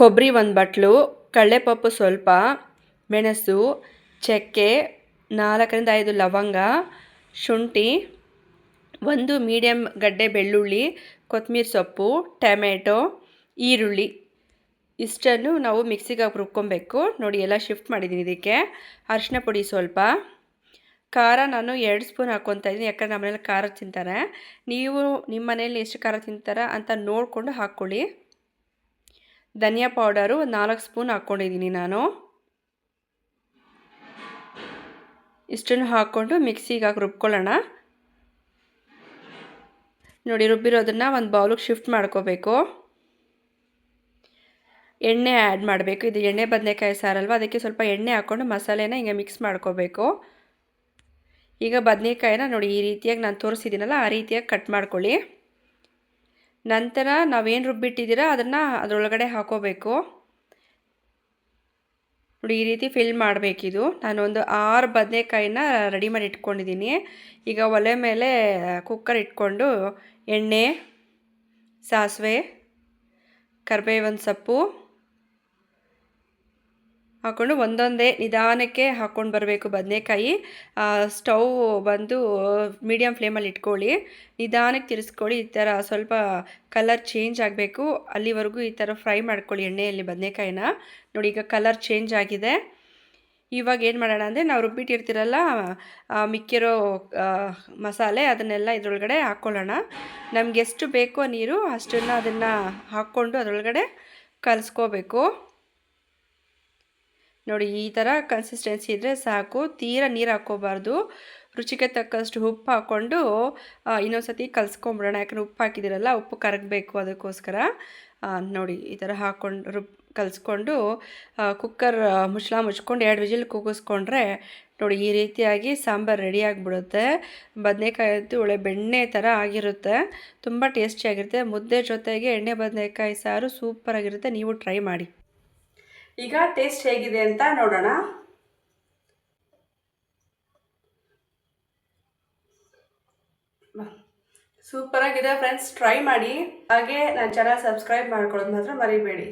ಕೊಬ್ಬರಿ ಒಂದು ಬಟ್ಲು, ಕಡಲೆಪಪ್ಪು ಸ್ವಲ್ಪ, ಮೆಣಸು, ಚಕ್ಕೆ, 4ರಿಂದ 5 ಲವಂಗ, ಶುಂಠಿ, 1 ಮೀಡಿಯಮ್ ಗಡ್ಡೆ ಬೆಳ್ಳುಳ್ಳಿ, ಕೊತ್ತಂಬರಿ ಸೊಪ್ಪು, ಟೊಮೆಟೊ, ಈರುಳ್ಳಿ ಇಷ್ಟನ್ನು ನಾವು ಮಿಕ್ಸಿಗೆ ರುಬ್ಕೊಬೇಕು. ನೋಡಿ ಎಲ್ಲ ಶಿಫ್ಟ್ ಮಾಡಿದ್ದೀನಿ ಇದಕ್ಕೆ. ಅರಿಶಿನ ಪುಡಿ ಸ್ವಲ್ಪ, ಖಾರ ನಾನು 2 ಸ್ಪೂನ್ ಹಾಕ್ಕೊತಾ ಇದ್ದೀನಿ, ಯಾಕಂದರೆ ನಮ್ಮ ಮನೇಲಿ ಖಾರ ತಿಂತಾರೆ. ನೀವು ನಿಮ್ಮ ಮನೇಲಿ ಎಷ್ಟು ಖಾರ ತಿಂತಾರೆ ಅಂತ ನೋಡಿಕೊಂಡು ಹಾಕ್ಕೊಳ್ಳಿ. ಧನಿಯಾ ಪೌಡರು 4 ಸ್ಪೂನ್ ಹಾಕ್ಕೊಂಡಿದ್ದೀನಿ ನಾನು. ಇಷ್ಟನ್ನು ಹಾಕ್ಕೊಂಡು ಮಿಕ್ಸಿಗೆ ರುಬ್ಕೊಳ್ಳೋಣ. ನೋಡಿ ರುಬ್ಬಿರೋದನ್ನು ಒಂದು ಬೌಲಿಗೆ ಶಿಫ್ಟ್ ಮಾಡ್ಕೋಬೇಕು. ಎಣ್ಣೆ ಆ್ಯಡ್ ಮಾಡಬೇಕು. ಇದು ಎಣ್ಣೆ ಬದನೆಕಾಯಿ ಸಾರಲ್ವ, ಅದಕ್ಕೆ ಸ್ವಲ್ಪ ಎಣ್ಣೆ ಹಾಕ್ಕೊಂಡು ಮಸಾಲೆನ ಹಿಂಗೆ ಮಿಕ್ಸ್ ಮಾಡ್ಕೋಬೇಕು. ಈಗ ಬದನೆಕಾಯಿನ ನೋಡಿ ಈ ರೀತಿಯಾಗಿ ನಾನು ತೋರಿಸಿದ್ದೀನಲ್ಲ ಆ ರೀತಿಯಾಗಿ ಕಟ್ ಮಾಡ್ಕೊಳ್ಳಿ. ನಂತರ ನಾವೇನು ರುಬ್ಬಿಟ್ಟಿದ್ದೀರ ಅದನ್ನು ಅದರೊಳಗಡೆ ಹಾಕೋಬೇಕು. ನೋಡಿ ಈ ರೀತಿ ಫಿಲ್ ಮಾಡಬೇಕಿದು. ನಾನೊಂದು 6 ಬದನೆಕಾಯಿನ ರೆಡಿ ಮಾಡಿ ಇಟ್ಕೊಂಡಿದ್ದೀನಿ. ಈಗ ಒಲೆ ಮೇಲೆ ಕುಕ್ಕರ್ ಇಟ್ಕೊಂಡು ಎಣ್ಣೆ, ಸಾಸಿವೆ, ಕರಿಬೇವಿನ ಸೊಪ್ಪು ಹಾಕ್ಕೊಂಡು ಒಂದೊಂದೇ ನಿಧಾನಕ್ಕೆ ಹಾಕ್ಕೊಂಡು ಬರಬೇಕು. ಬದನೆಕಾಯಿ ಸ್ಟವ್ ಬಂದು ಮೀಡಿಯಮ್ ಫ್ಲೇಮಲ್ಲಿ ಇಟ್ಕೊಳ್ಳಿ. ನಿಧಾನಕ್ಕೆ ತಿರ್ಸ್ಕೊಳ್ಳಿ. ಈ ಥರ ಸ್ವಲ್ಪ ಕಲರ್ ಚೇಂಜ್ ಆಗಬೇಕು, ಅಲ್ಲಿವರೆಗೂ ಈ ಥರ ಫ್ರೈ ಮಾಡ್ಕೊಳ್ಳಿ ಎಣ್ಣೆಯಲ್ಲಿ ಬದನೆಕಾಯಿನ. ನೋಡಿ ಈಗ ಕಲರ್ ಚೇಂಜ್ ಆಗಿದೆ. ಇವಾಗ ಏನು ಮಾಡೋಣ ಅಂದರೆ ನಾವು ರುಬ್ಬಿಟ್ಟಿರ್ತೀರಲ್ಲ ಮಿಕ್ಕಿರೋ ಮಸಾಲೆ ಅದನ್ನೆಲ್ಲ ಇದರೊಳಗಡೆ ಹಾಕ್ಕೊಳ್ಳೋಣ. ನಮ್ಗೆ ಎಷ್ಟು ಬೇಕೋ ನೀರು ಅಷ್ಟನ್ನು ಅದನ್ನು ಹಾಕ್ಕೊಂಡು ಅದರೊಳಗಡೆ ಕಲಿಸ್ಕೋಬೇಕು. ನೋಡಿ ಈ ಥರ ಕನ್ಸಿಸ್ಟೆನ್ಸಿ ಇದ್ದರೆ ಸಾಕು, ತೀರಾ ನೀರು ಹಾಕ್ಕೋಬಾರ್ದು. ರುಚಿಗೆ ತಕ್ಕಷ್ಟು ಉಪ್ಪು ಹಾಕ್ಕೊಂಡು ಇನ್ನೊಂದು ಸತಿ ಕಲಿಸ್ಕೊಂಬಿಡೋಣ. ಯಾಕಂದರೆ ಉಪ್ಪು ಹಾಕಿದಿರಲ್ಲ, ಉಪ್ಪು ಕರಗಬೇಕು, ಅದಕ್ಕೋಸ್ಕರ ನೋಡಿ ಈ ಥರ ಹಾಕ್ಕೊಂಡು ಕಲಿಸ್ಕೊಂಡು ಕುಕ್ಕರ್ ಮುಚ್ಚಳ ಮುಚ್ಕೊಂಡು 2 ವಿಜಿಲ್ ಕೂಗಿಸ್ಕೊಂಡ್ರೆ ನೋಡಿ ಈ ರೀತಿಯಾಗಿ ಸಾಂಬಾರು ರೆಡಿ ಆಗಿಬಿಡುತ್ತೆ. ಬದನೆಕಾಯಿ ಅಂತೂ ಒಳ್ಳೆ ಬೆಣ್ಣೆ ಥರ ಆಗಿರುತ್ತೆ, ತುಂಬ ಟೇಸ್ಟಿಯಾಗಿರುತ್ತೆ. ಮುದ್ದೆ ಜೊತೆಗೆ ಎಣ್ಣೆ ಬದನೆಕಾಯಿ ಸಾರು ಸೂಪರಾಗಿರುತ್ತೆ, ನೀವು ಟ್ರೈ ಮಾಡಿ. ಈಗ ಟೇಸ್ಟ್ ಹೇಗಿದೆ ಅಂತ ನೋಡೋಣ. ಸೂಪರಾಗಿದೆ ಫ್ರೆಂಡ್ಸ್, ಟ್ರೈ ಮಾಡಿ. ಹಾಗೆ ನನ್ನ ಚಾನಲ್ ಸಬ್ಸ್ಕ್ರೈಬ್ ಮಾಡ್ಕೊಳ್ಳೋದು ಮಾತ್ರ ಮರಿಬೇಡಿ.